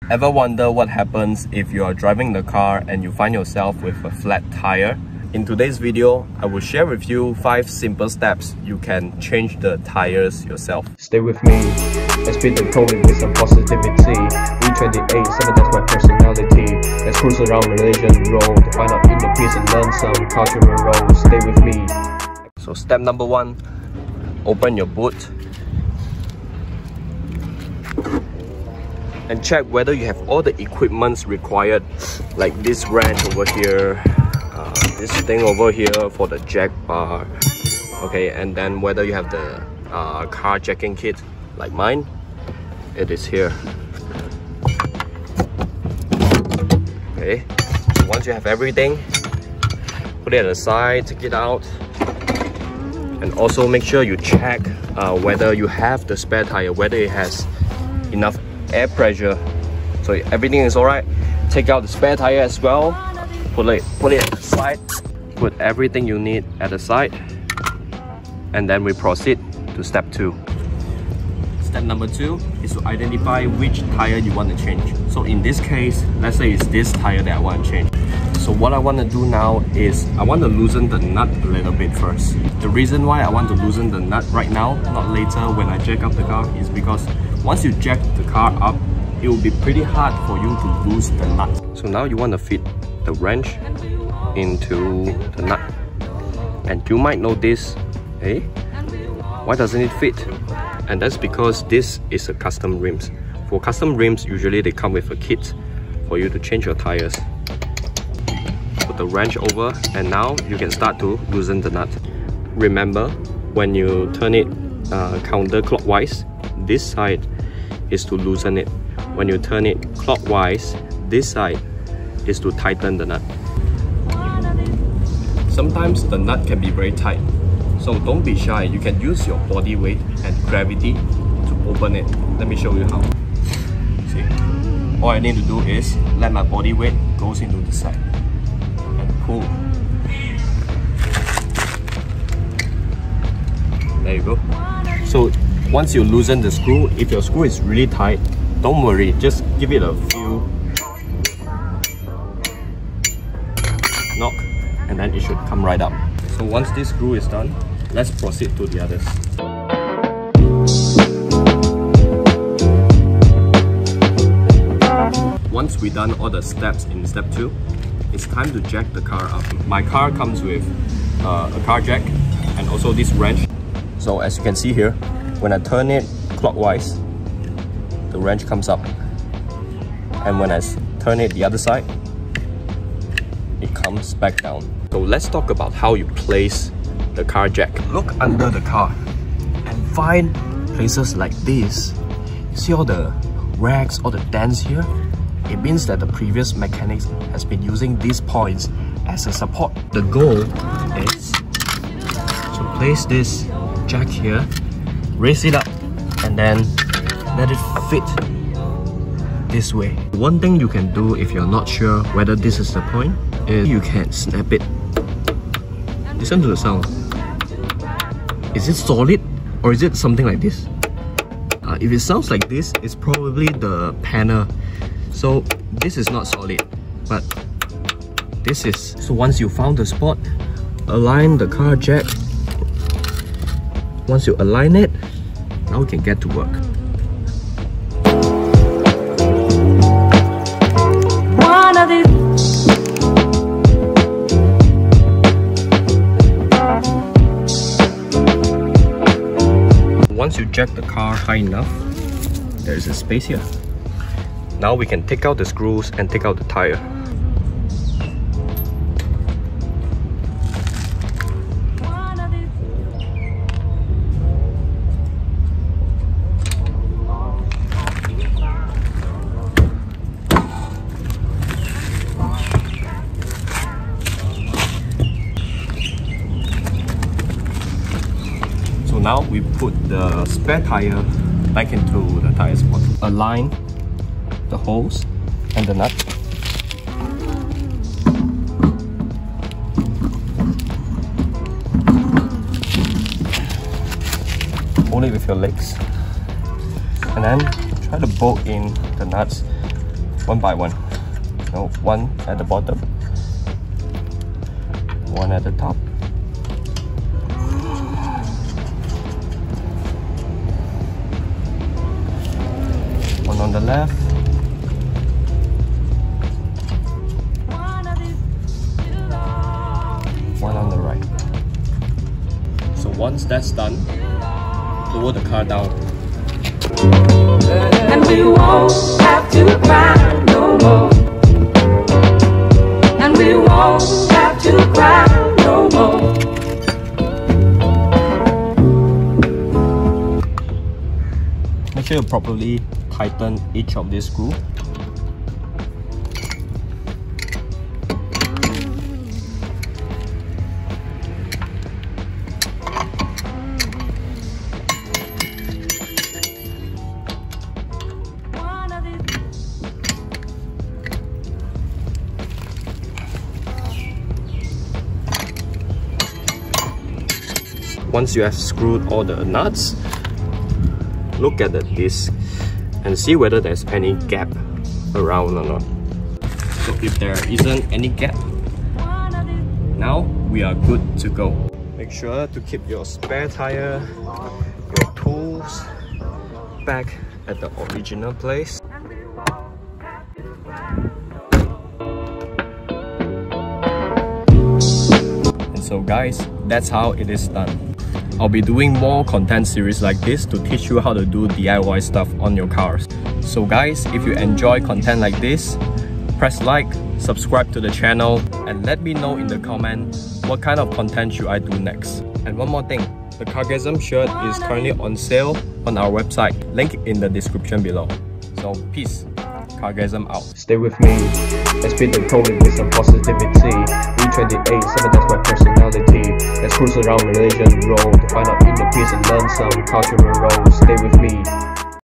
Ever wonder what happens if you are driving the car and you find yourself with a flat tire? In today's video, I will share with you 5 simple steps you can change the tires yourself. Stay with me, let's beat the COVID with some positivity. V28, 7, that's my personality. Let's cruise around Malaysian road to find out inner peace and learn some cultural roles. Stay with me. So step number 1, open your boot and check whether you have all the equipments required, like this wrench over here, this thing over here for the jack bar, okay, and then whether you have the car jacking kit like mine. It is here. Okay, so once you have everything, put it aside, take it out, and also make sure you check whether you have the spare tire, whether it has enough air pressure. So everything is alright, take out the spare tire as well, put it aside, put everything you need at the side, and then we proceed to step 2. Step number 2 is to identify which tire you want to change. So in this case, let's say it's this tire that I want to change. So what I want to do now is I want to loosen the nut a little bit first. The reason why I want to loosen the nut right now, not later when I jack up the car, is because once you jack the car up, it will be pretty hard for you to loose the nut. So now you want to fit the wrench into the nut, and you might notice, hey, why doesn't it fit? And that's because this is a custom rims. For custom rims, usually they come with a kit for you to change your tires. Put the wrench over, and now you can start to loosen the nut. Remember, when you turn it counterclockwise, this side is to loosen it. When you turn it clockwise, this side is to tighten the nut. Sometimes the nut can be very tight, so don't be shy. You can use your body weight and gravity to open it. Let me show you how. See, all I need to do is let my body weight goes into the side and pull. There you go. So once you loosen the screw, if your screw is really tight, don't worry, just give it a few knock and then it should come right up. So once this screw is done, let's proceed to the others. Once we've done all the steps in step 2, it's time to jack the car up. My car comes with a car jack and also this wrench. So as you can see here, when I turn it clockwise, the wrench comes up, and when I turn it the other side, it comes back down. So let's talk about how you place the car jack. Look under the car and find places like this. You see all the rags, all the dents here? It means that the previous mechanics has been using these points as a support. The goal is to place this jack here, raise it up, and then let it fit this way. One thing you can do if you're not sure whether this is the point is you can snap it. Listen to the sound. Is it solid or is it something like this? If it sounds like this, it's probably the panel. So this is not solid, but this is. So once you found the spot, align the car jack. Once you align it, now we can get to work. Once you jack the car high enough, there is a space here. Now we can take out the screws and take out the tire. Now we put the spare tire back into the tire spot. Align the holes and the nut. Hold it with your legs and then try to bolt in the nuts one by one. No, one at the bottom, one at the top. One on the left. One on the right. So once that's done, lower the car down. And we won't have to cry no more. And we won't have to cry no more. Make sure you properly tighten each of these screws. Once you have screwed all the nuts, look at the disc and see whether there's any gap around or not. So if there isn't any gap, now we are good to go. Make sure to keep your spare tire, your tools back at the original place. And so guys, that's how it is done. I'll be doing more content series like this to teach you how to do DIY stuff on your cars. So guys, if you enjoy content like this, press like, subscribe to the channel, and let me know in the comment what kind of content should I do next. And one more thing, the Cargasm shirt is currently on sale on our website, link in the description below. So peace, Cargasm out. Stay with me, let's beat the COVID with some positivity. E28, 7, that's my personality. Let's cruise around Malaysian road to find out inner peace and learn some cultural roles. Stay with me.